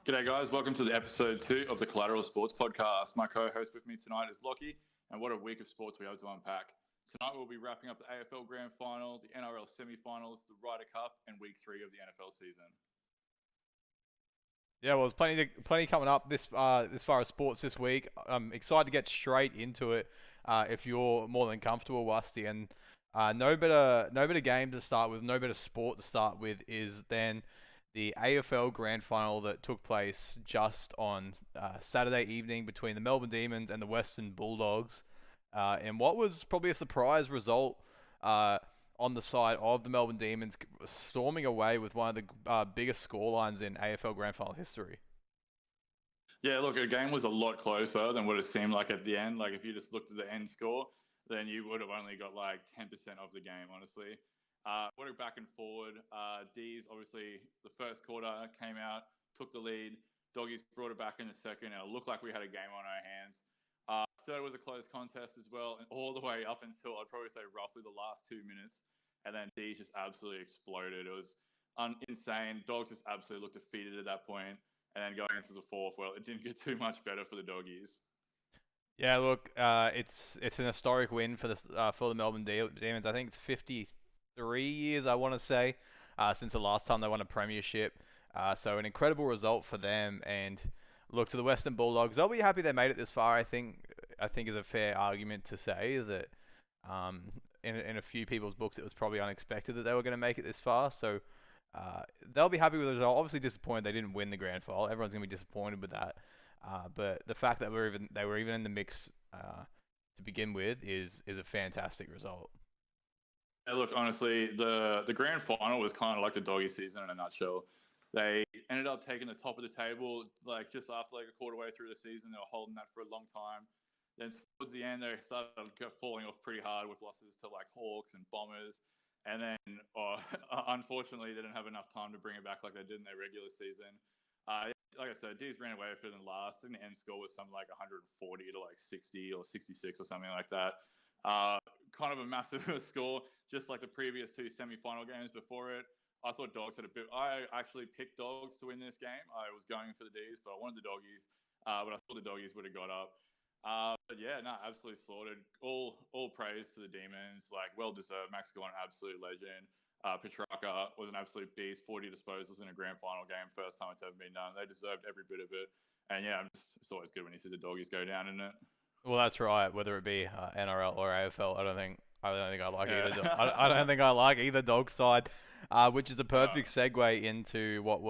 G'day guys, welcome to the episode 2 of the Collateral Sports Podcast. My co-host with me tonight is Lockie, and what a week of sports we have to unpack. Tonight we'll be wrapping up the AFL Grand Final, the NRL semi-finals, the Ryder Cup, and week 3 of the NFL season. Yeah, well, there's plenty coming up this far as sports this week. I'm excited to get straight into it. If you're more than comfortable, Wusty, and no better game to start with, no better sport to start with is then the AFL Grand Final that took place just on Saturday evening between the Melbourne Demons and the Western Bulldogs, and what was probably a surprise result. On the side of the Melbourne Demons, storming away with one of the biggest scorelines in AFL Grand Final history. Yeah, look, the game was a lot closer than what it seemed like at the end. Like, if you just looked at the end score, then you would have only got like 10% of the game, honestly. What a back and forward. D's, obviously, the first quarter came out, took the lead. Doggies brought it back in the second, and it looked like we had a game on our hands. Third was a close contest as well, and all the way up until, I'd probably say, roughly the last 2 minutes. And then D's just absolutely exploded. It was insane. Dogs just absolutely looked defeated at that point. And then going into the fourth, well, it didn't get too much better for the Doggies. Yeah, look, it's an historic win for the Melbourne Demons. I think it's 53 years, I want to say, since the last time they won a premiership. So an incredible result for them. And look, to the Western Bulldogs, they'll be happy they made it this far. I think is a fair argument to say that in a few people's books it was probably unexpected that they were going to make it this far. So they'll be happy with the result. Obviously disappointed they didn't win the grand final. Everyone's going to be disappointed with that. But the fact that they were even in the mix to begin with is a fantastic result. Yeah, look, honestly, the grand final was kind of like the Doggy season in a nutshell. They ended up taking the top of the table like just after like a quarter way through the season. They were holding that for a long time. Then towards the end, they started falling off pretty hard with losses to like Hawks and Bombers. And then, unfortunately, they didn't have enough time to bring it back like they did in their regular season. Like I said, D's ran away with it in last. And the end score was something like 140 to like 60 or 66 or something like that. Kind of a massive score, just like the previous 2 semi-final games before it. I thought Dogs had a bit. I actually picked Dogs to win this game. I was going for the D's, but I wanted the Doggies. But I thought the Doggies would have got up. But yeah, no, absolutely slaughtered. All praise to the Demons. Like, well deserved. Max Gawn, absolute legend. Petrarca was an absolute beast. 40 disposals in a grand final game. First time it's ever been done. They deserved every bit of it. And yeah, it's always good when you see the Doggies go down, isn't it? Well, that's right. Whether it be NRL or AFL, I don't think I like Yeah. either. I don't think I like either dog side. Which is the perfect segue into what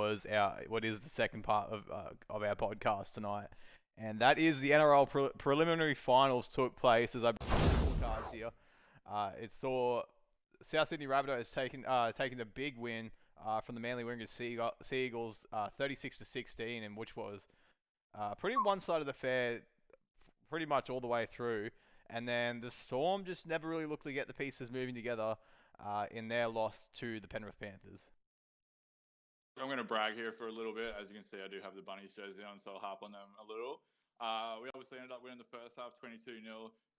is the second part of our podcast tonight, and that is the NRL preliminary finals took place as I bring the scorecards here. It saw South Sydney Rabbitohs taking the big win from the Manly Warriors Sea Eagles 36-16, and which was pretty one side of the fair pretty much all the way through. And then the Storm just never really looked to get the pieces moving together in their loss to the Penrith Panthers. I'm going to brag here for a little bit. As you can see, I do have the Bunnies jersey on, so I'll harp on them a little. We obviously ended up winning the first half 22-0.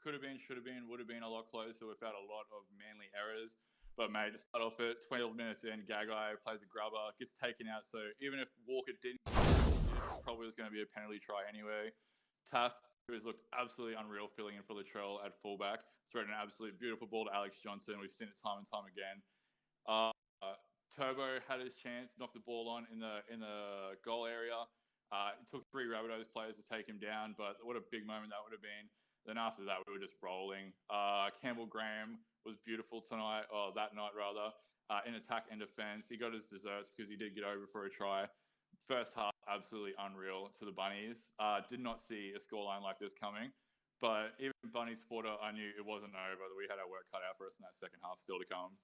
Could have been, should have been, would have been a lot closer without a lot of Manly errors. But, mate, to start off at 12 minutes in, Gagai plays a grubber, gets taken out. So even if Walker didn't, it probably was going to be a penalty try anyway. Taff, who has looked absolutely unreal filling in for Latrell at fullback, threaded an absolute beautiful ball to Alex Johnson. We've seen it time and time again. Turbo had his chance, knocked the ball on in the goal area. It took 3 Rabbitohs players to take him down, but what a big moment that would have been. Then after that, we were just rolling. Campbell Graham was beautiful tonight, or that night rather, in attack and defense. He got his desserts because he did get over for a try. First half, absolutely unreal to the Bunnies. Did not see a scoreline like this coming. But even Bunny supporter, I knew it wasn't over. That we had our work cut out for us in that second half still to come.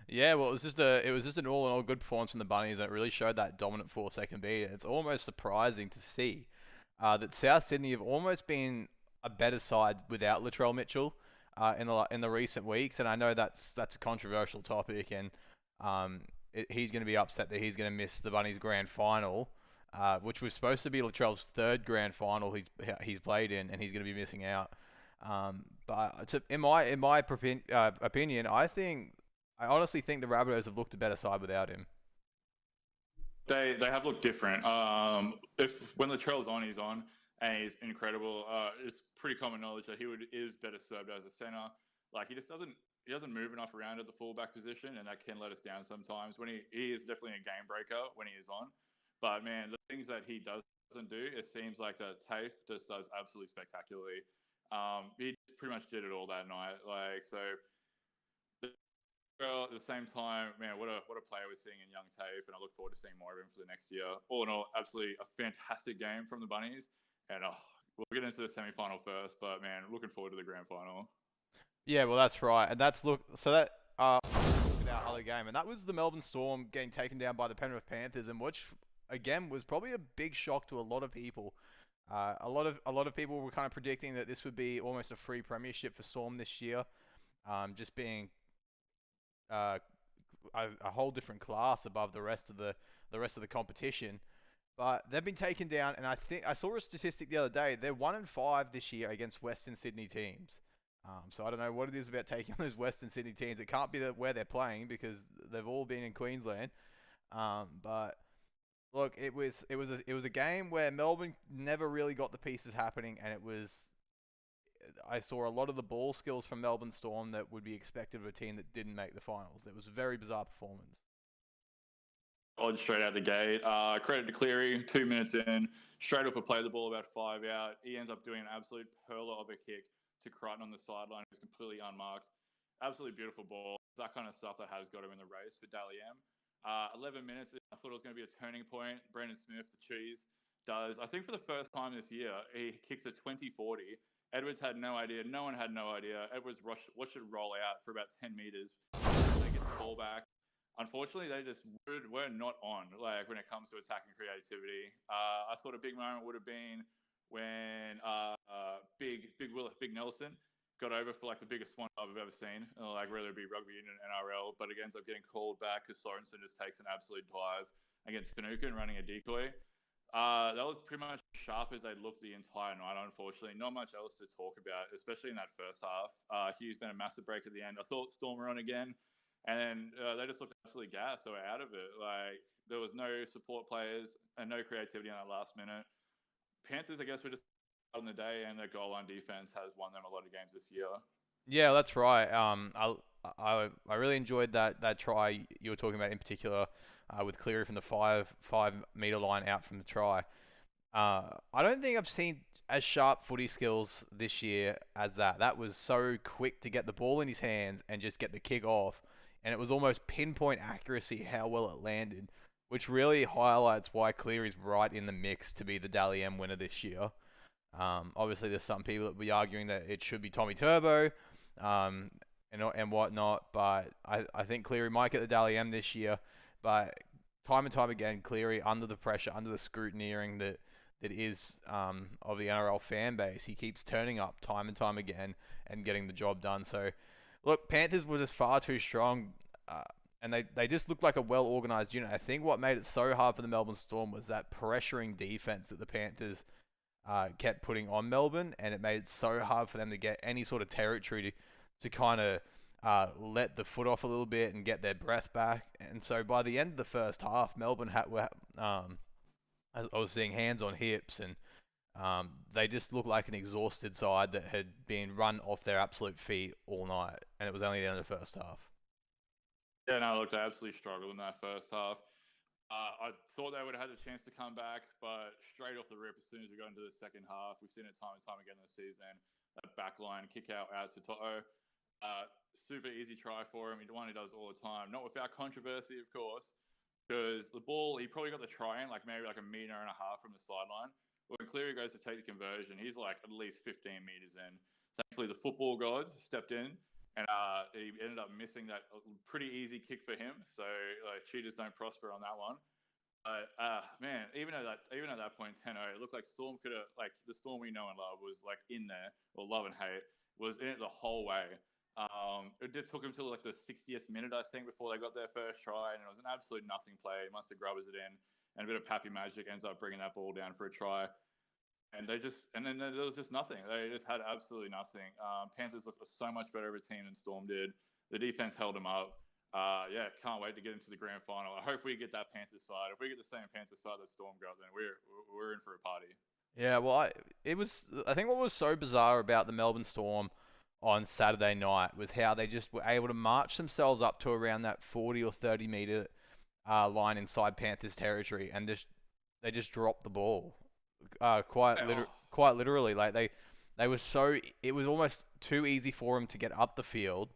Yeah, well, it was just an all-in-all good performance from the Bunnies that really showed that dominant force they can be. It's almost surprising to see that South Sydney have almost been a better side without Latrell Mitchell in the recent weeks, and I know that's a controversial topic, and he's going to be upset that he's going to miss the Bunnies grand final, which was supposed to be Latrell's 3rd grand final he's played in, and he's going to be missing out. In my opinion, I honestly think the Rabbitohs have looked a better side without him. They have looked different. If when Latrell's on, he's on, and he's incredible. It's pretty common knowledge that is better served as a center. Like he doesn't move enough around at the fullback position, and that can let us down sometimes. When he is definitely a game breaker when he is on, but man, the things that he doesn't do, it seems like that Tafe just does absolutely spectacularly. He pretty much did it all that night. Like so, well, at the same time, man, what a player we're seeing in young Tafe, and I look forward to seeing more of him for the next year. All in all, absolutely a fantastic game from the Bunnies, and we'll get into the semi-final first, but man, looking forward to the grand final. Yeah, well, that's right, and that's look. So that look at our other game, and that was the Melbourne Storm getting taken down by the Penrith Panthers, and which again was probably a big shock to a lot of people. A lot of people were kind of predicting that this would be almost a free premiership for Storm this year, just being uh, a whole different class above the rest of the competition. But they've been taken down, and I think I saw a statistic the other day. They're 1-5 this year against Western Sydney teams. So I don't know what it is about taking on those Western Sydney teams. It can't be where they're playing because they've all been in Queensland. But look, it was a game where Melbourne never really got the pieces happening, and I saw a lot of the ball skills from Melbourne Storm that would be expected of a team that didn't make the finals. It was a very bizarre performance. Odd straight out the gate. Credit to Cleary, 2 minutes in, straight off a play the ball about 5 out. He ends up doing an absolute perler of a kick to Crichton on the sideline. It was completely unmarked. Absolutely beautiful ball. It's that kind of stuff that has got him in the race for Dally M. 11 minutes, I thought it was going to be a turning point. Brandon Smith, the cheese, does. I think for the first time this year, he kicks a 20-40. Edwards had no idea. No one had no idea. Edwards watched it roll out for about 10 meters. They get the ball back. Unfortunately, they just were not on. Like when it comes to attacking creativity, I thought a big moment would have been when Big Nelson got over for like the biggest one I've ever seen, like whether it be rugby union and NRL, but it ends up getting called back because Sorensen just takes an absolute dive against Finucane running a decoy. That was pretty much sharp as they looked the entire night, unfortunately. Not much else to talk about, especially in that first half. Hughes been a massive break at the end. I thought Storm were on again. And then they just looked absolutely gassed. They were out of it. Like there was no support players and no creativity in that last minute. Panthers, I guess, were just on the day, and their goal line defense has won them a lot of games this year. Yeah, that's right. I really enjoyed that try you were talking about in particular, with Cleary from the 5 meter line out from the try. I don't think I've seen as sharp footy skills this year as that. That was so quick to get the ball in his hands and just get the kick off, and it was almost pinpoint accuracy how well it landed, which really highlights why Cleary's right in the mix to be the Dally M winner this year. Obviously, there's some people that will be arguing that it should be Tommy Turbo, um, and whatnot, but I think Cleary might get the Dally M this year. But time and time again, Cleary under the pressure, under the scrutineering that is of the NRL fan base, he keeps turning up time and time again and getting the job done. So, look, Panthers were just far too strong. And they just looked like a well-organized unit. I think what made it so hard for the Melbourne Storm was that pressuring defense that the Panthers kept putting on Melbourne, and it made it so hard for them to get any sort of territory to kind of let the foot off a little bit and get their breath back. And so by the end of the first half, Melbourne I was seeing hands on hips, and they just looked like an exhausted side that had been run off their absolute feet all night, and it was only the end of the first half. Yeah, no, look, they absolutely struggled in that first half. I thought they would have had a chance to come back, but straight off the rip, as soon as we got into the second half, we've seen it time and time again this season. That backline kick out to Toto. Super easy try for him. One he does all the time. Not without controversy, of course, because the ball, he probably got the try in like maybe like a meter and a half from the sideline. But when Cleary goes to take the conversion, he's like at least 15 meters in. Thankfully, the football gods stepped in, and he ended up missing that pretty easy kick for him. So cheaters don't prosper on that one. Man, even at that point, 10-0, it looked like Storm could have, like the Storm we know and love was like in there, or love and hate, was in it the whole way. It took him till like the 60th minute, I think, before they got their first try, and it was an absolute nothing play. Munster grubbers it in, and a bit of Pappy magic ends up bringing that ball down for a try. And then there was just nothing. They just had absolutely nothing. Panthers looked so much better of a team than Storm did. The defense held them up. Yeah, can't wait to get into the grand final. I hope we get that Panthers side. If we get the same Panthers side that Storm got, then we're in for a party. Yeah, well, it was. I think what was so bizarre about the Melbourne Storm on Saturday night was how they just were able to march themselves up to around that 40 or 30 meter line inside Panthers territory, and they just dropped the ball. Yeah, oh, Quite literally, like they were so it was almost too easy for them to get up the field.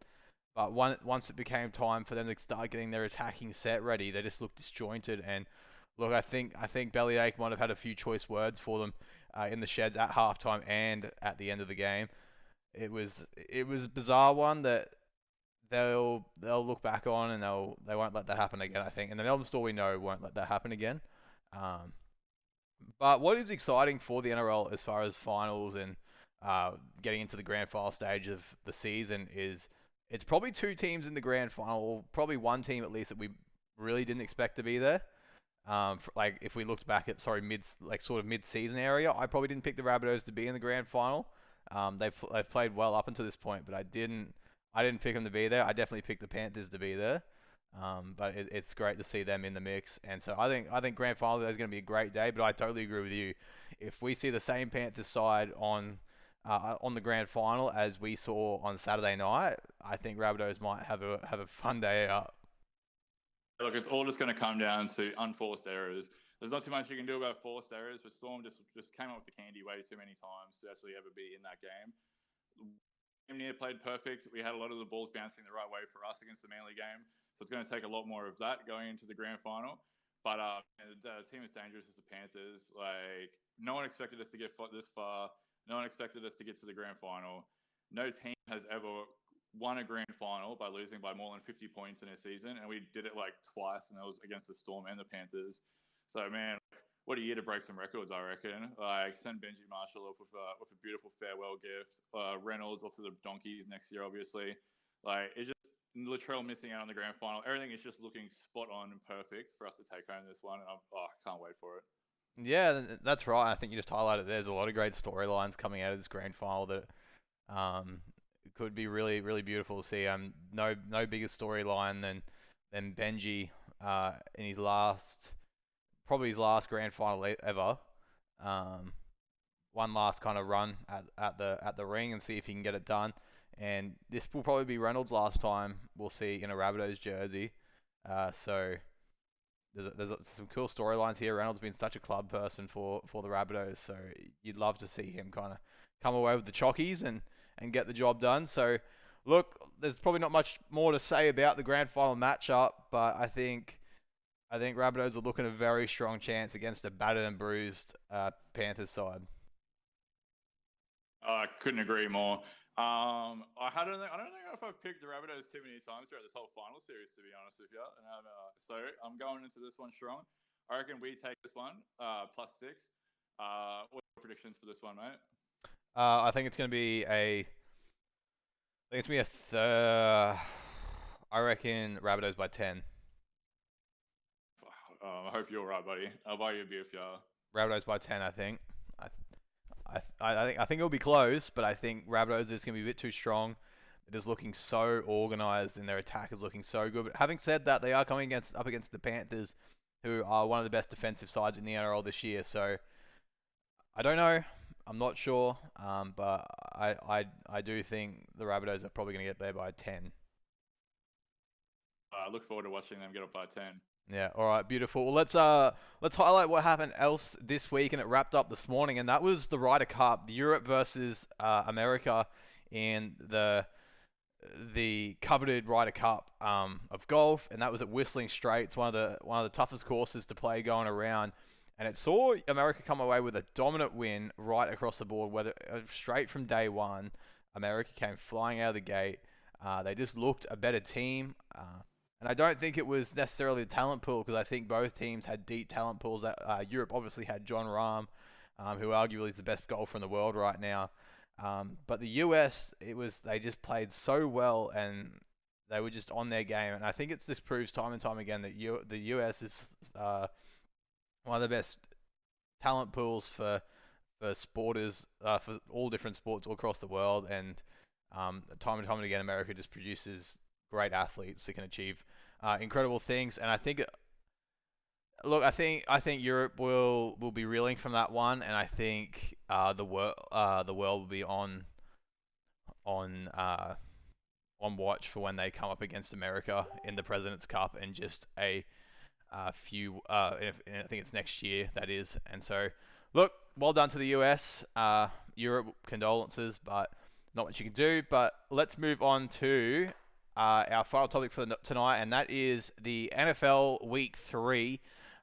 But once it became time for them to start getting their attacking set ready, they just looked disjointed. And look, I think Bellyache might have had a few choice words for them in the sheds at halftime and at the end of the game. It was a bizarre one that they'll look back on, and they won't let that happen again. I think, and the Melbourne Storm we know won't let that happen again. Um, but what is exciting for the NRL as far as finals and getting into the grand final stage of the season is it's probably two teams in the grand final, or probably one team at least that we really didn't expect to be there. Like if we looked back at sort of mid-season area, I probably didn't pick the Rabbitohs to be in the grand final. They've played well up until this point, but I didn't pick them to be there. I definitely picked the Panthers to be there. But it's great to see them in the mix, and so I think grand final is going to be a great day. But I totally agree with you. If we see the same Panthers side on the grand final as we saw on Saturday night, I think Rabbitohs might have a fun day out. look, it's all just going to come down to unforced errors. There's not too much you can do about forced errors, but Storm just came up with the candy way too many times to actually ever be in that game. Near played perfect. We had a lot of the balls bouncing the right way for us against the Manly game, so it's going to take a lot more of that going into the grand final. But the team is dangerous as the Panthers. Like no one expected us to get this far. No one expected us to get to the grand final. No team has ever won a grand final by losing by more than 50 points in a season, and we did it like twice, and that was against the Storm and the Panthers. So man, what a year to break some records, I reckon. Like send Benji Marshall off with a beautiful farewell gift. Reynolds off to the Donkeys next year, obviously. Like it's just Latrell missing out on the grand final. Everything is just looking spot on and perfect for us to take home this one. And I can't wait for it. Yeah, that's right. I think you just highlighted there's a lot of great storylines coming out of this grand final that um, could be really, really beautiful to see. No bigger storyline than Benji in probably his last grand final ever. Um, One last kind of run at the ring and see if he can get it done. And this will probably be Reynolds' last time we'll see in a Rabbitohs jersey. So there's some cool storylines here. Reynolds has been such a club person for the Rabbitohs, so you'd love to see him kind of come away with the chockies and get the job done. So look, there's probably not much more to say about the grand final matchup, but I think Rabbitohs are looking a very strong chance against a battered and bruised Panthers side. I couldn't agree more. I don't think if I've picked the Rabbitohs too many times throughout this whole final series, to be honest with you. And so I'm going into this one strong. I reckon we take this one +6. What are your predictions for this one, mate? I think it's going to be I think it's going to be a I reckon Rabbitohs by 10. I hope you're right, buddy. I'll buy you a beer if you are. Rabbitohs by 10, I think. I think it'll be close, but I think Rabbitohs is going to be a bit too strong. They're just looking so organised, and their attack is looking so good. But having said that, they are coming up against the Panthers, who are one of the best defensive sides in the NRL this year. So I don't know. I'm not sure, but I do think the Rabbitohs are probably going to get there by 10. I look forward to watching them get up by 10. Yeah, all right, beautiful. Well, let's highlight what happened else this week, and it wrapped up this morning, and that was the Ryder Cup, the Europe versus America in the coveted Ryder Cup of golf, and that was at Whistling Straits, one of the toughest courses to play going around. And it saw America come away with a dominant win right across the board, whether straight from day one. America came flying out of the gate. They just looked a better team. And I don't think it was necessarily the talent pool because I think both teams had deep talent pools. Europe obviously had John Rahm, who arguably is the best golfer in the world right now. But the US, they just played so well and they were just on their game. And I think this proves time and time again that the US is one of the best talent pools for sporters for all different sports all across the world. And time and time again, America just produces great athletes that can achieve incredible things. And I think, look, I think Europe will be reeling from that one, and I think the world will be on uh, on watch for when they come up against America in the President's Cup in just a few. I think it's next year that is. And so, look, well done to the US. Europe, condolences, but not much you can do. But let's move on to our final topic for tonight, and that is the NFL Week 3.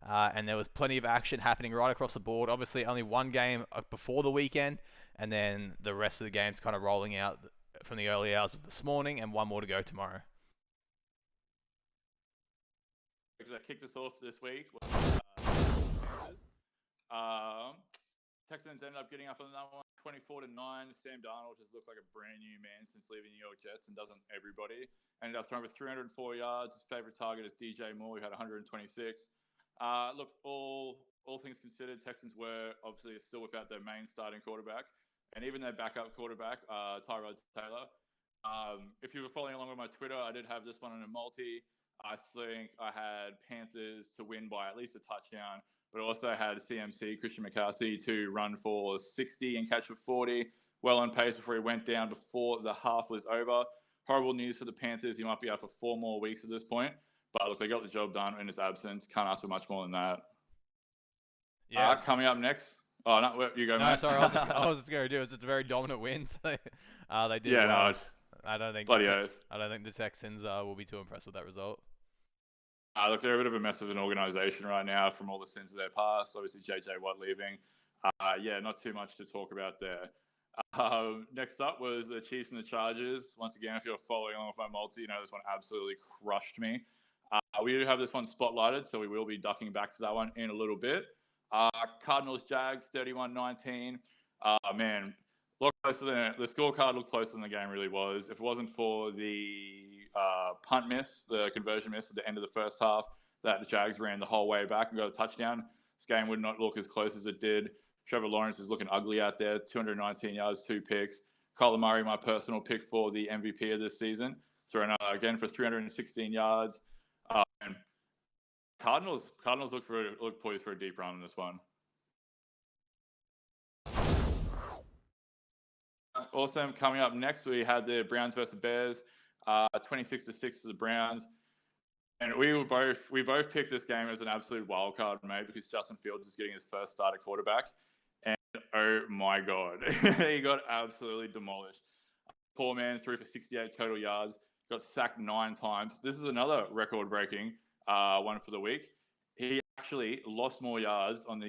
And there was plenty of action happening right across the board. Obviously, only one game before the weekend, and then the rest of the games kind of rolling out from the early hours of this morning, and one more to go tomorrow. That kicked us off this week was Panthers. Texans ended up getting up on that one, 24-9. Sam Darnold just looked like a brand new man since leaving New York Jets, and doesn't everybody? Ended up throwing for 304 yards. His favorite target is DJ Moore, who had 126. Look, all things considered, Texans were obviously still without their main starting quarterback, and even their backup quarterback, Tyrod Taylor. If you were following along with my Twitter, I did have this one on a multi. I think I had Panthers to win by at least a touchdown, but also had CMC, Christian McCarthy, to run for 60 and catch for 40. Well on pace before he went down before the half was over. Horrible news for the Panthers. He might be out for 4 more weeks at this point. But look, they got the job done in his absence. Can't ask for much more than that. Yeah. Coming up next. Oh, no, you go, No, mate. sorry. I was just going to do it. It's a very dominant win. So, they did Yeah, well. no, I don't think bloody oath. I don't think the Texans will be too impressed with that result. Look, they're a bit of a mess of an organisation right now from all the sins of their past. Obviously, JJ Watt leaving. Yeah, not too much to talk about there. Next up was the Chiefs and the Chargers. Once again, if you're following along with my multi, you know this one absolutely crushed me. We do have this one spotlighted, so we will be ducking back to that one in a little bit. Cardinals Jags 31-19. Man, a lot closer than the scorecard looked closer than the game really was. If it wasn't for the punt miss, the conversion miss at the end of the first half, that the Jags ran the whole way back and got a touchdown, this game would not look as close as it did. Trevor Lawrence is looking ugly out there. 219 yards, 2 picks. Kyler Murray, my personal pick for the MVP of this season, thrown again for 316 yards. And Cardinals look poised for a deep run in this one. Awesome. Coming up next, we had the Browns versus Bears, 26-6 to the Browns. And we both picked this game as an absolute wild card, mate, because Justin Fields is getting his first start at quarterback. And oh my God, he got absolutely demolished. Poor man threw for 68 total yards, got sacked 9 times. This is another record-breaking one for the week. He actually lost more yards on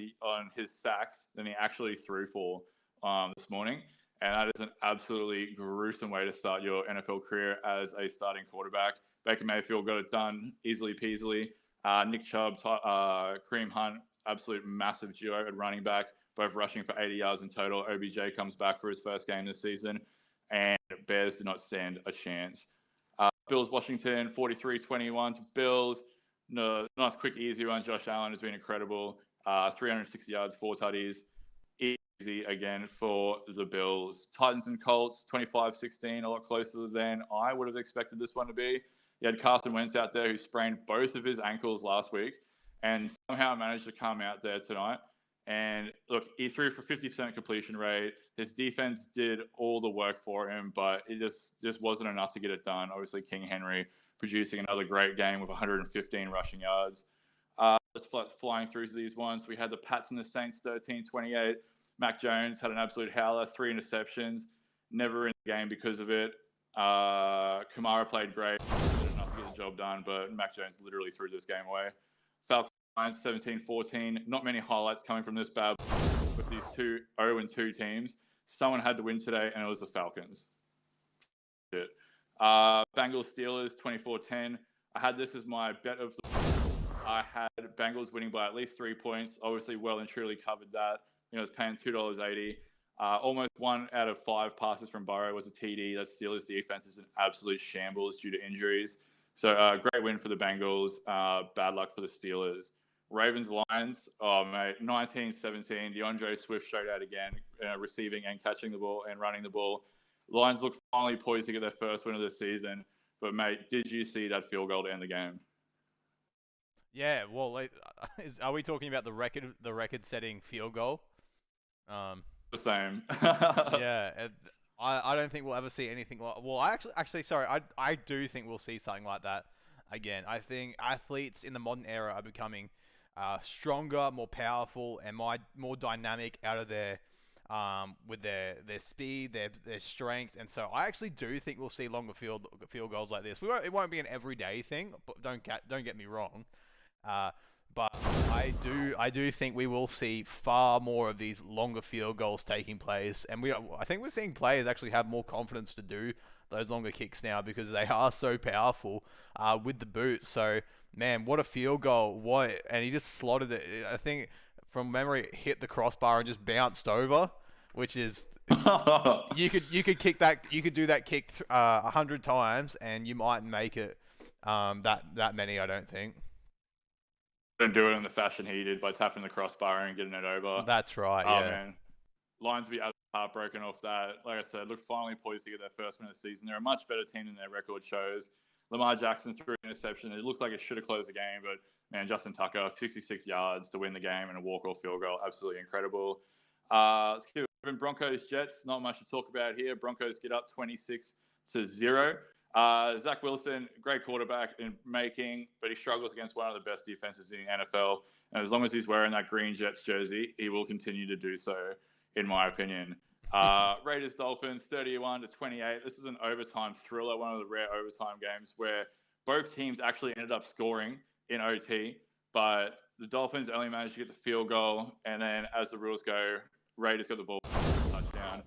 his sacks than he actually threw for this morning. And that is an absolutely gruesome way to start your NFL career as a starting quarterback. Baker Mayfield got it done easily peasily. Nick Chubb, Kareem Hunt, absolute massive duo at running back, both rushing for 80 yards in total. OBJ comes back for his first game this season, and Bears do not stand a chance. Bills Washington 43-21 to Bills. No, nice quick easy run. Josh Allen has been incredible. 360 yards, 4 tutties. Easy again for the Bills. Titans and Colts 25-16, a lot closer than I would have expected this one to be. You had Carson Wentz out there who sprained both of his ankles last week and somehow managed to come out there tonight. And look, he threw for 50% completion rate. His defense did all the work for him, but it just wasn't enough to get it done. Obviously, King Henry producing another great game with 115 rushing yards. Let's flying through these ones. We had the Pats and the Saints 13-28. Mac Jones had an absolute howler, 3 interceptions, never in the game because of it. Kamara played great, did enough to get the job done, but Mac Jones literally threw this game away. Falcons 17-14. Not many highlights coming from this bad with these 0-2 teams. Someone had to win today, and it was the Falcons. Bengals Steelers 24-10. I had this as my bet of the I had Bengals winning by at least 3 points. Obviously, well and truly covered that. You know, it's paying $2.80. Almost 1 out of 5 passes from Burrow was a TD. That Steelers defense is an absolute shambles due to injuries. So great win for the Bengals. Bad luck for the Steelers. Ravens Lions, oh mate, 19-17. DeAndre Swift showed out again, receiving and catching the ball and running the ball. Lions look finally poised to get their first win of the season. But mate, did you see that field goal to end the game? Yeah, well, like, are we talking about the record-setting field goal? The same. Yeah, I don't think we'll ever see anything like. Well, actually, sorry, I do think we'll see something like that again. I think athletes in the modern era are becoming stronger, more powerful, and more dynamic out of their with their speed, their strength, and so I actually do think we'll see longer field goals like this. It won't be an everyday thing, but don't get me wrong. Uh, but I do think we will see far more of these longer field goals taking place, and I think we're seeing players actually have more confidence to do those longer kicks now because they are so powerful with the boot. So man, what a field goal! What, and he just slotted it. I think from memory, it hit the crossbar and just bounced over, which is you could do that kick 100 times and you might make it that many. I don't think. Don't do it in the fashion he did by tapping the crossbar and getting it over. That's right, Oh yeah. man, Lions be heartbroken off that. Like I said, look, finally poised to get their first win of the season. They're a much better team than their record shows. Lamar Jackson threw an interception. It looked like it should have closed the game, but man, Justin Tucker, 66 yards to win the game and a walk-off field goal. Absolutely incredible. Let's keep it moving. Broncos Jets, not much to talk about here. Broncos get up 26-0. Zach Wilson, great quarterback in making, but he struggles against one of the best defenses in the NFL. And as long as he's wearing that green Jets jersey, he will continue to do so, in my opinion. Raiders Dolphins 31-28. This is an overtime thriller, one of the rare overtime games where both teams actually ended up scoring in OT, but the Dolphins only managed to get the field goal, and then as the rules go, Raiders got the ball touchdown.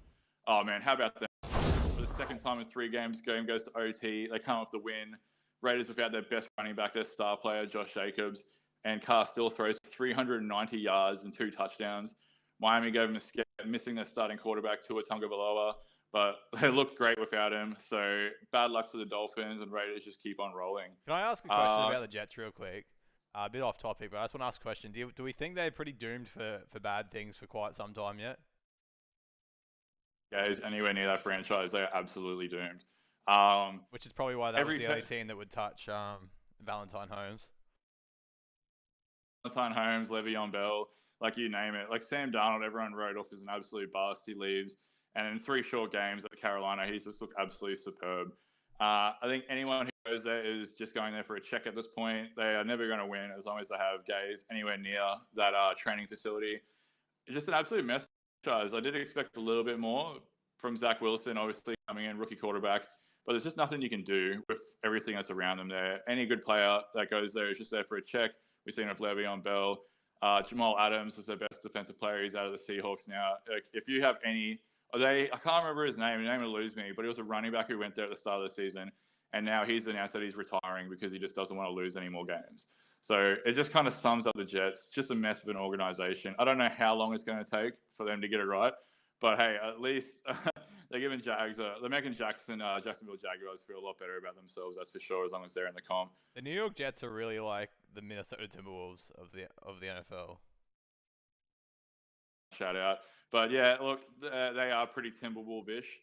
Oh man, how about that? For the second time in 3 games, game goes to OT. They come off the win. Raiders without their best running back, their star player, Josh Jacobs, and Carr still throws 390 yards and 2 touchdowns. Miami gave them a scare, missing their starting quarterback, Tua Tagovailoa, but they looked great without him. So bad luck to the Dolphins, and Raiders just keep on rolling. Can I ask a question about the Jets real quick? A bit off topic, but I just want to ask a question. Do we think they're pretty doomed for bad things for quite some time yet? Guys, anywhere near that franchise, they are absolutely doomed. Which is probably why that was the only team that would touch Valentine Holmes. Valentine Holmes, Le'Veon Bell, like you name it. Like Sam Darnold, everyone wrote off as an absolute bust. He leaves. And in 3 short games at Carolina, he's just looked absolutely superb. I think anyone who goes there is just going there for a check at this point. They are never going to win as long as they have gays anywhere near that training facility. It's just an absolute mess. I did expect a little bit more from Zach Wilson, obviously coming in, rookie quarterback. But there's just nothing you can do with everything that's around them there. Any good player that goes there is just there for a check. We've seen it with Le'Veon Bell. Jamal Adams was their best defensive player. He's out of the Seahawks now. Like, if you have any, I can't remember his name. His name will lose me, but he was a running back who went there at the start of the season. And now he's announced that he's retiring because he just doesn't want to lose any more games. So it just kind of sums up the Jets. Just a mess of an organization. I don't know how long it's going to take for them to get it right. But hey, at least they're giving they're making Jacksonville Jaguars feel a lot better about themselves. That's for sure. As long as they're in the comp. The New York Jets are really like the Minnesota Timberwolves of the NFL. Shout out. But yeah, look, they are pretty Timberwolves-ish.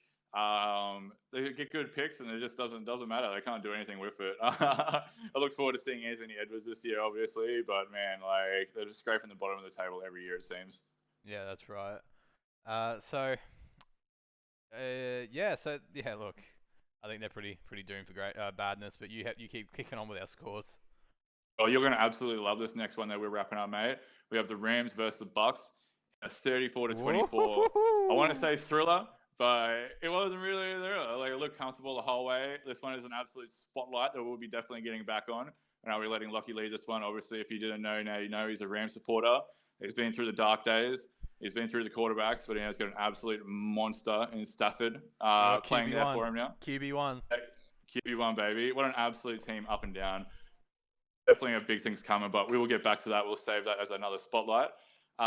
They get good picks, and it just doesn't matter. They can't do anything with it. I look forward to seeing Anthony Edwards this year, obviously. But man, like they're just scraping the bottom of the table every year, it seems. Yeah, that's right. Look, I think they're pretty doomed for great badness. But you keep kicking on with our scores. Oh, you're gonna absolutely love this next one that we're wrapping up, mate. We have the Rams versus the Bucks, a 34-24. I want to say thriller, but it wasn't really a thriller. Like it looked comfortable the whole way. This one is an absolute spotlight that we'll be definitely getting back on. And I'll be letting Lockie lead this one. Obviously, if you didn't know, now you know he's a Rams supporter. He's been through the dark days. He's been through the quarterbacks, but he's got an absolute monster in Stafford playing there for him now. QB1. QB1, baby. What an absolute team up and down. Definitely have big things coming, but we will get back to that. We'll save that as another spotlight.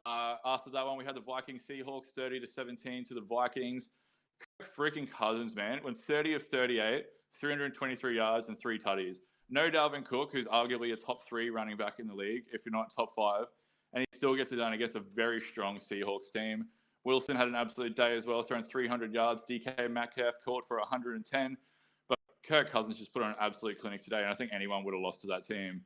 After that one, we had the Vikings Seahawks 30-17 to the Vikings. Freaking Cousins, man. Went 30 of 38, 323 yards and 3 tutties. No Dalvin Cook, who's arguably a top 3 running back in the league, if you're not top 5. And he still gets it done against a very strong Seahawks team. Wilson had an absolute day as well, throwing 300 yards. DK Metcalf caught for 110. But Kirk Cousins just put on an absolute clinic today, and I think anyone would have lost to that team.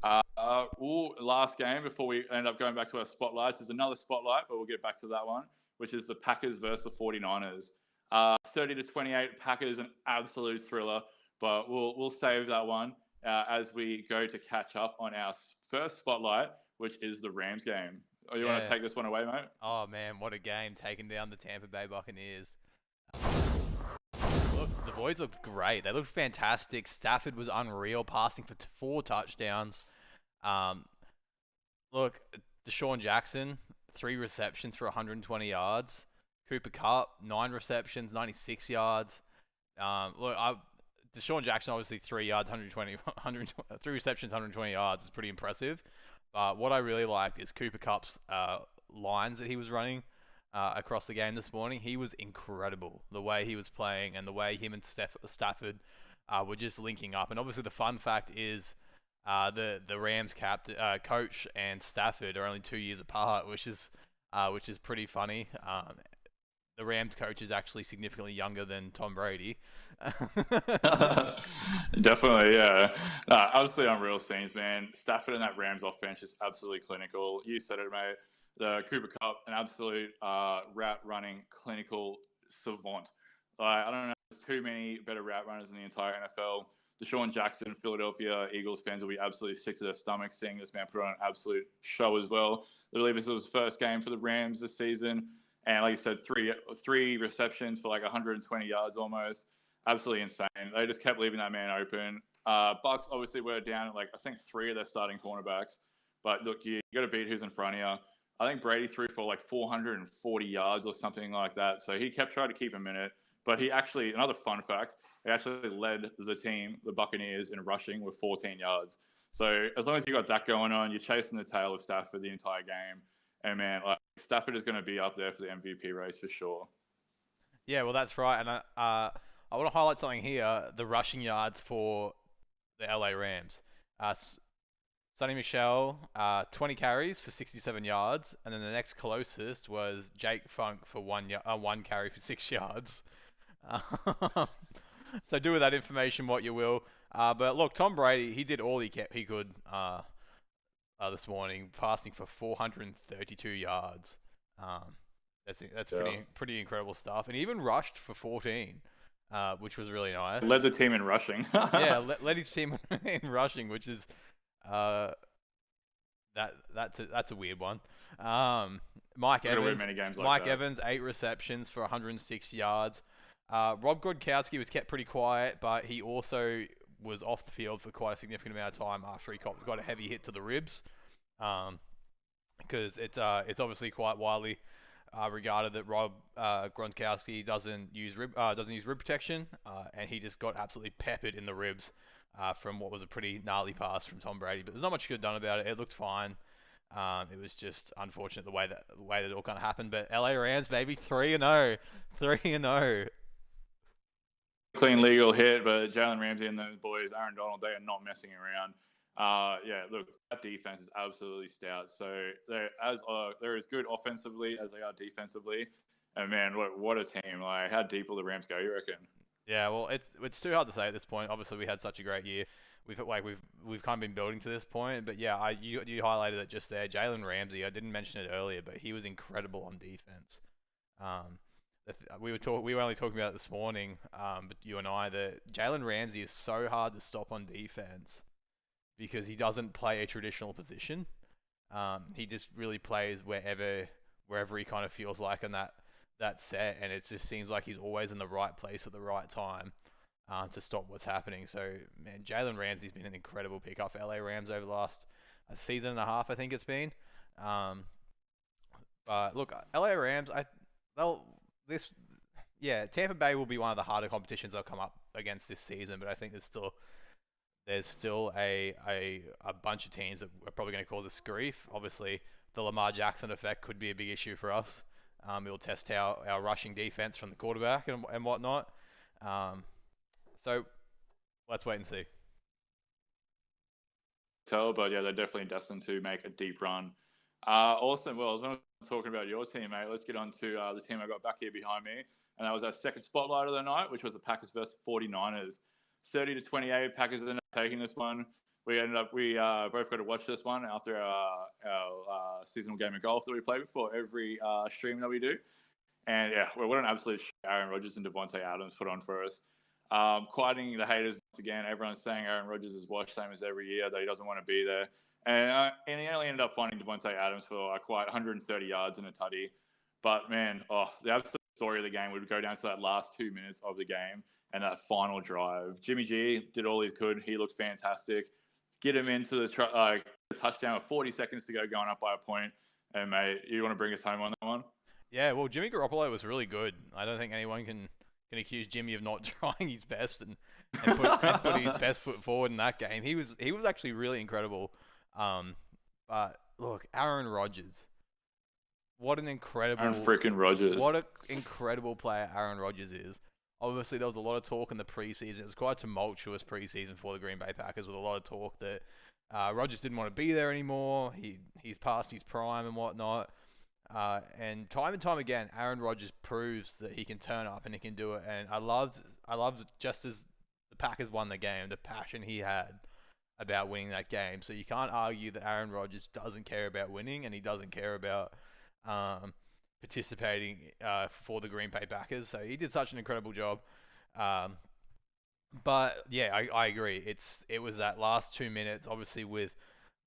Last game before we end up going back to our spotlights is another spotlight, but we'll get back to that one, which is the Packers versus the 49ers. 30-28, Packers, an absolute thriller, but we'll save that one as we go to catch up on our first spotlight, which is the Rams game. You want to take this one away, mate? Oh man, what a game, taking down the Tampa Bay Buccaneers. Look, the boys looked great. They looked fantastic. Stafford was unreal, passing for 4 touchdowns. Look, Deshaun Jackson, 3 receptions for 120 yards. Cooper Kupp, 9 receptions, 96 yards. Deshaun Jackson, obviously 3 yards, 3 receptions, 120 yards is pretty impressive. But what I really liked is Cooper Kupp's lines that he was running across the game this morning. He was incredible, the way he was playing and the way him and Stafford were just linking up. And obviously the fun fact is the Rams coach and Stafford are only 2 years apart, which is pretty funny. The Rams coach is actually significantly younger than Tom Brady. Definitely, yeah. Absolutely unreal scenes, man. Stafford and that Rams offense is absolutely clinical. You said it, mate. The Cooper Kupp, an absolute route running clinical savant. I don't know. There's too many better route runners in the entire NFL. Deshaun Jackson, Philadelphia Eagles fans will be absolutely sick to their stomachs seeing this man put on an absolute show as well. I believe this was his first game for the Rams this season. And like you said, three receptions for like 120 yards almost. Absolutely insane. They just kept leaving that man open. Bucks obviously were down like I think 3 of their starting cornerbacks. But look, you got to beat who's in front of you. I think Brady threw for like 440 yards or something like that. So he kept trying to keep him in it. But he actually, another fun fact, he actually led the team, the Buccaneers, in rushing with 14 yards. So as long as you got that going on, you're chasing the tail of Stafford the entire game. And man, like Stafford is going to be up there for the MVP race for sure. Yeah, well that's right. And I want to highlight something here: the rushing yards for the LA Rams. Sonny Michel, 20 carries for 67 yards, and then the next closest was Jake Funk for 1 carry for 6 yards. So do with that information what you will. But look, Tom Brady, he did all he could this morning, passing for 432 yards. That's pretty incredible stuff, and he even rushed for 14, which was really nice. Led the team in rushing. Yeah, led his team in rushing, which is that's a weird one. Mike Evans, 8 receptions for 106 yards. Rob Gronkowski was kept pretty quiet, but he also was off the field for quite a significant amount of time after he got a heavy hit to the ribs. Because it's obviously quite widely regarded that Rob Gronkowski doesn't use rib protection, and he just got absolutely peppered in the ribs from what was a pretty gnarly pass from Tom Brady. But there's not much you could have done about it. It looked fine. It was just unfortunate the way that it all kind of happened. But LA Rams, baby, 3-0, 3-0. Clean legal hit, but Jalen Ramsey and the boys, Aaron Donald, they are not messing around. Yeah, look, that defense is absolutely stout. So they're as good offensively as they are defensively. And man, what a team! Like, how deep will the Rams go? You reckon? Yeah, well, it's too hard to say at this point. Obviously, we had such a great year. We've kind of been building to this point, but yeah, you highlighted it just there. Jalen Ramsey, I didn't mention it earlier, but he was incredible on defense. We were only talking about it this morning, but you and I, that Jalen Ramsey is so hard to stop on defense because he doesn't play a traditional position. He just really plays wherever he kind of feels like in that set, and it just seems like he's always in the right place at the right time to stop what's happening. So, man, Jalen Ramsey's been an incredible pickup for LA Rams over the last season and a half, I think it's been. But look, LA Rams, Tampa Bay will be one of the harder competitions they'll come up against this season, but I think there's still a bunch of teams that are probably going to cause us grief. Obviously, the Lamar Jackson effect could be a big issue for us. It'll test our rushing defense from the quarterback and whatnot. So let's wait and see. But yeah, they're definitely destined to make a deep run. Awesome. Well, as long as I'm talking about your team, mate, let's get on to the team I got back here behind me. And that was our second spotlight of the night, which was the Packers versus 49ers. 30-28. Packers ended up taking this one. We both got to watch this one after our seasonal game of golf that we play before every stream that we do. And yeah, what an absolute shit Aaron Rodgers and Devontae Adams put on for us. Quieting the haters once again. Everyone's saying Aaron Rodgers is washed, same as every year, that he doesn't want to be there. And he only ended up finding Devontae Adams for quite 130 yards and a tutty. But man, the absolute story of the game would go down to that last 2 minutes of the game and that final drive. Jimmy G did all he could. He looked fantastic. Get him into the touchdown with 40 seconds to go, going up by a point. And mate, you want to bring us home on that one? Yeah, well, Jimmy Garoppolo was really good. I don't think anyone can accuse Jimmy of not trying his best and putting his best foot forward in that game. He was actually really incredible. But look, Aaron Rodgers, what an incredible Aaron freaking Rodgers. What an incredible player Aaron Rodgers is. Obviously, there was a lot of talk in the preseason. It was quite a tumultuous preseason for the Green Bay Packers, with a lot of talk that Rodgers didn't want to be there anymore. He's past his prime and whatnot. And time again, Aaron Rodgers proves that he can turn up and he can do it. And I loved just as the Packers won the game, the passion he had about winning that game. So you can't argue that Aaron Rodgers doesn't care about winning and he doesn't care about participating for the Green Bay Packers. So he did such an incredible job. But yeah, I agree. It was that last 2 minutes, obviously, with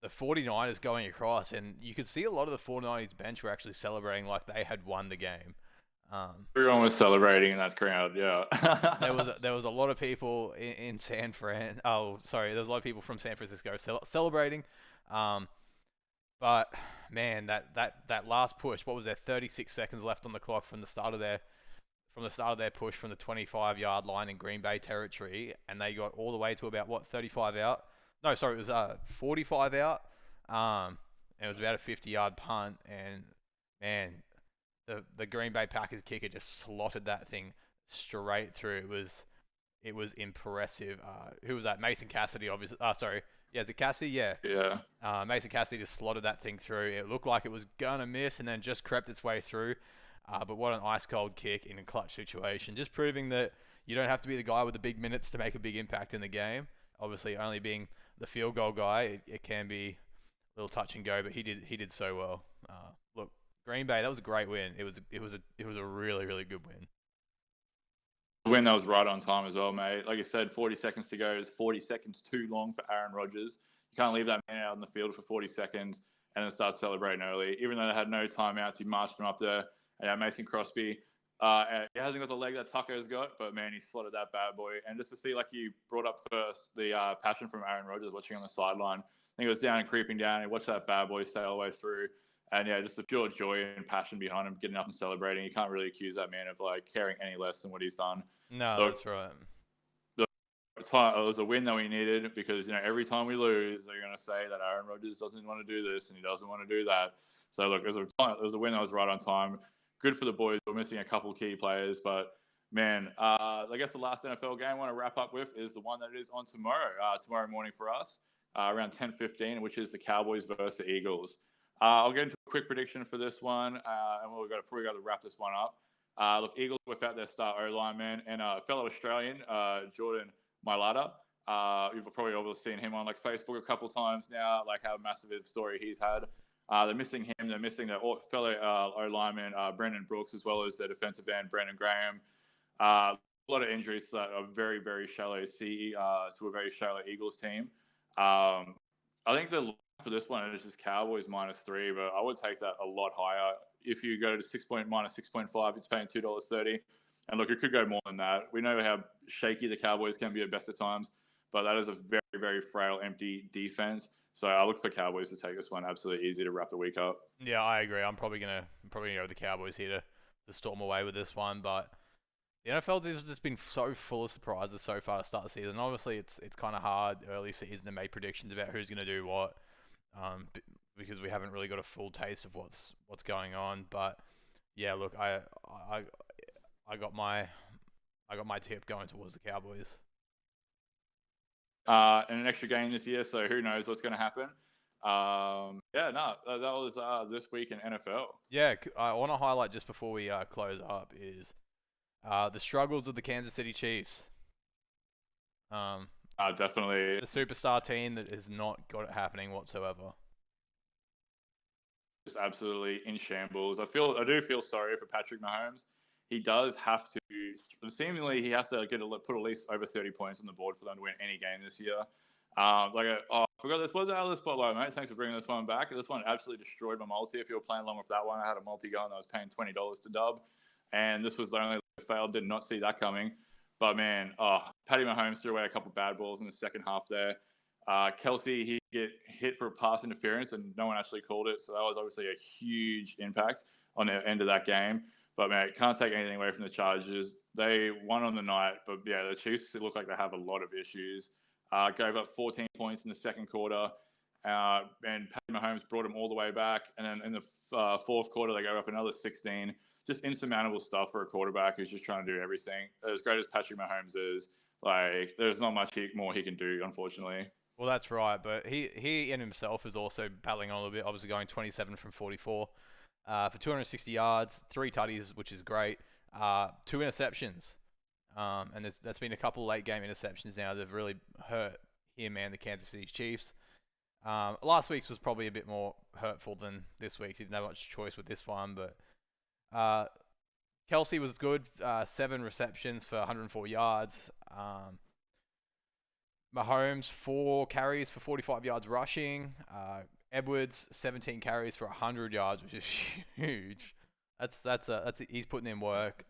the 49ers going across, and you could see a lot of the 49ers bench were actually celebrating like they had won the game. Everyone was celebrating in that crowd, yeah. there was a lot of people in San Fran. Oh, sorry, there was a lot of people from San Francisco celebrating. But man, that last push, what was there? 36 seconds left on the clock from the start of their push from the 25-yard line in Green Bay territory, and they got all the way to about 35 out. No, sorry, it was 45 out. And it was about a 50-yard punt, and man, the Green Bay Packers kicker just slotted that thing straight through. It was impressive. Who was that? Mason Cassidy, obviously. Sorry. Yeah, is it Cassidy? Yeah. Yeah. Mason Cassidy just slotted that thing through. It looked like it was gonna miss, and then just crept its way through. But what an ice cold kick in a clutch situation. Just proving that you don't have to be the guy with the big minutes to make a big impact in the game. Obviously, only being the field goal guy, it can be a little touch and go, but he did so well. Look, Green Bay, that was a great win. It was a really, really good win. Win that was right on time as well, mate. Like I said, 40 seconds to go is 40 seconds too long for Aaron Rodgers. You can't leave that man out in the field for 40 seconds and then start celebrating early. Even though they had no timeouts, he marched him up there. And Mason Crosby, he hasn't got the leg that Tucker's got, but man, he slotted that bad boy. And just to see, like you brought up first, the passion from Aaron Rodgers watching on the sideline. I think it was down and creeping down. He watched that bad boy sail all the way through. And yeah, just the pure joy and passion behind him, getting up and celebrating. You can't really accuse that man of like caring any less than what he's done. No, that's right. It was a win that we needed because every time we lose, they're going to say that Aaron Rodgers doesn't want to do this and he doesn't want to do that. So look, it was a win that was right on time. Good for the boys. We're missing a couple key players, but man, I guess the last NFL game I want to wrap up with is the one that is on tomorrow morning for us, around 10:15, which is the Cowboys versus the Eagles. I'll get into a quick prediction for this one, and we've probably got to wrap this one up. Look, Eagles without their star O-line man and fellow Australian, Jordan Mailata. You've probably all seen him on like Facebook a couple times now, like how massive a story he's had. They're missing him. They're missing their fellow O-lineman, Brendan Brooks, as well as their defensive end, Brandon Graham. A lot of injuries to a very, very shallow to a very shallow Eagles team. I think the line for this one is just Cowboys -3, but I would take that a lot higher. If you go to -6.5, it's paying $2.30. And look, it could go more than that. We know how shaky the Cowboys can be at best of times, but that is a very, very frail, empty defense. So I look for Cowboys to take this one absolutely easy to wrap the week up. Yeah, I agree. I'm probably gonna go with the Cowboys here to storm away with this one, but the NFL has just been so full of surprises so far to start the season. Obviously, it's kind of hard early season to make predictions about who's gonna do what, because we haven't really got a full taste of what's going on. But yeah, look, I got my tip going towards the Cowboys. And an extra game this year, so who knows what's going to happen. That was this week in NFL. Yeah, I want to highlight just before we close up is the struggles of the Kansas City Chiefs. Um, Definitely. the superstar team that has not got it happening whatsoever. Just absolutely in shambles. I do feel sorry for Patrick Mahomes. He does have to. Seemingly, he has to put at least over 30 points on the board for them to win any game this year. I forgot this was out of the spotlight, mate. Thanks for bringing this one back. This one absolutely destroyed my multi. If you were playing along with that one, I had a multi going. I was paying $20 to dub, and this was the only fail. Did not see that coming. But man, Patty Mahomes threw away a couple bad balls in the second half there. Kelsey, he get hit for pass interference, and no one actually called it. So that was obviously a huge impact on the end of that game. But man, can't take anything away from the Chargers. They won on the night, but yeah, the Chiefs look like they have a lot of issues. Gave up 14 points in the second quarter, and Patty Mahomes brought them all the way back. And then in the fourth quarter, they gave up another 16. Just insurmountable stuff for a quarterback who's just trying to do everything. As great as Patrick Mahomes is, like there's not much more he can do, unfortunately. Well, that's right, but he in himself is also battling on a little bit. Obviously, going 27 from 44 for 260 yards, 3 tutties, which is great. 2 interceptions, and there's been a couple late game interceptions now that have really hurt him and the Kansas City Chiefs. Last week's was probably a bit more hurtful than this week's. He didn't have much choice with this one, but Kelsey was good. 7 receptions for 104 yards. Mahomes 4 carries for 45 yards rushing. Edwards 17 carries for 100 yards, which is huge. He's putting in work.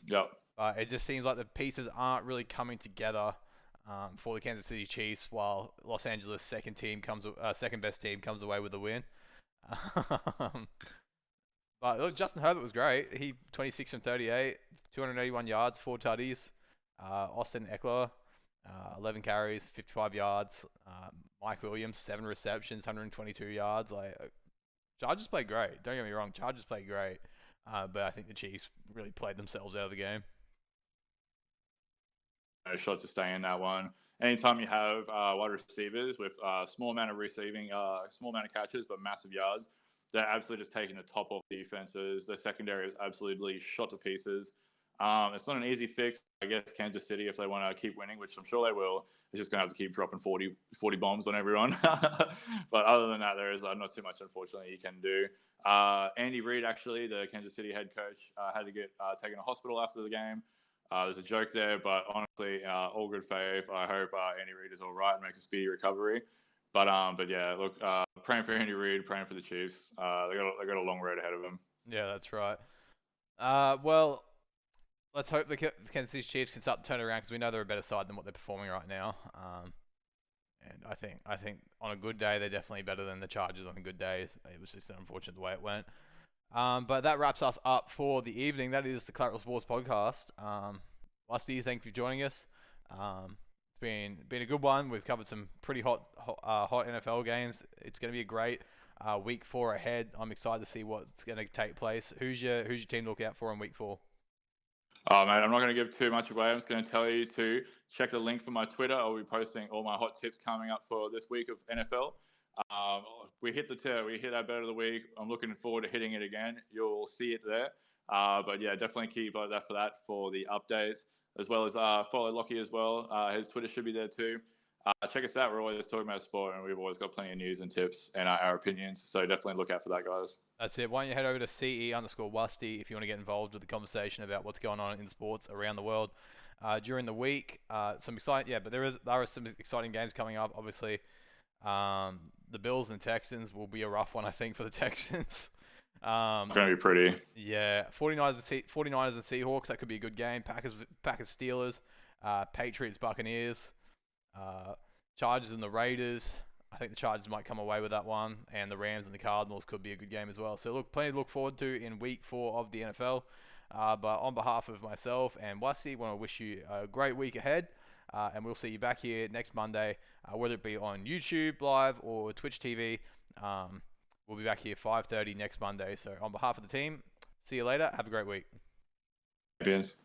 Yep. But it just seems like the pieces aren't really coming together for the Kansas City Chiefs, while Los Angeles second best team comes away with the win. But look, Justin Herbert was great. He 26 from 38, 281 yards, 4 tutties. Austin Eckler, 11 carries, 55 yards. Mike Williams, 7 receptions, 122 yards. Chargers played great. Don't get me wrong, Chargers played great. But I think the Chiefs really played themselves out of the game. No shot to stay in that one. Anytime you have wide receivers with small amount of receiving, small amount of catches, but massive yards, they're absolutely just taking the top off defenses. Their secondary is absolutely shot to pieces. It's not an easy fix. I guess Kansas City, if they want to keep winning, which I'm sure they will, is just going to have to keep dropping 40 bombs on everyone. But other than that, there is not too much, unfortunately, you can do. Andy Reid, actually, the Kansas City head coach, had to get taken to hospital after the game. There's a joke there, but honestly, all good faith. I hope Andy Reid is all right and makes a speedy recovery. But yeah, look, praying for Andy Reid, praying for the Chiefs. They got a long road ahead of them. Yeah, that's right. Well, let's hope the Kansas City Chiefs can start to turn around, because we know they're a better side than what they're performing right now. And I think on a good day they're definitely better than the Chargers on a good day. It was just unfortunate the way it went. But that wraps us up for the evening. That is the Collateral Sports podcast. Lusty, thank you for joining us. It's been a good one. We've covered some pretty hot NFL games. It's going to be a great week 4 ahead. I'm excited to see what's going to take place. Who's your team to look out for in week 4? Oh, mate, I'm not going to give too much away. I'm just going to tell you to check the link for my Twitter. I'll be posting all my hot tips coming up for this week of NFL. We hit our bet of the week. I'm looking forward to hitting it again. You'll see it there. But yeah, definitely keep that for the updates, as well as follow Lockie as well. His Twitter should be there too. Check us out. We're always talking about sport, and we've always got plenty of news and tips and our opinions. So definitely look out for that, guys. That's it. Why don't you head over to CE_Wusty if you want to get involved with the conversation about what's going on in sports around the world during the week. But there are some exciting games coming up. Obviously, the Bills and Texans will be a rough one, I think, for the Texans. Going to be pretty. Yeah, 49ers and Seahawks. That could be a good game. Packers Steelers. Patriots Buccaneers. Chargers and the Raiders. I think the Chargers might come away with that one, and the Rams and the Cardinals could be a good game as well. So plenty to look forward to in week 4 of the NFL. But on behalf of myself and Wasi, I want to wish you a great week ahead, and we'll see you back here next Monday, whether it be on YouTube Live or Twitch TV. We'll be back here 5:30 next Monday. So on behalf of the team, see you later. Have a great week. Champions.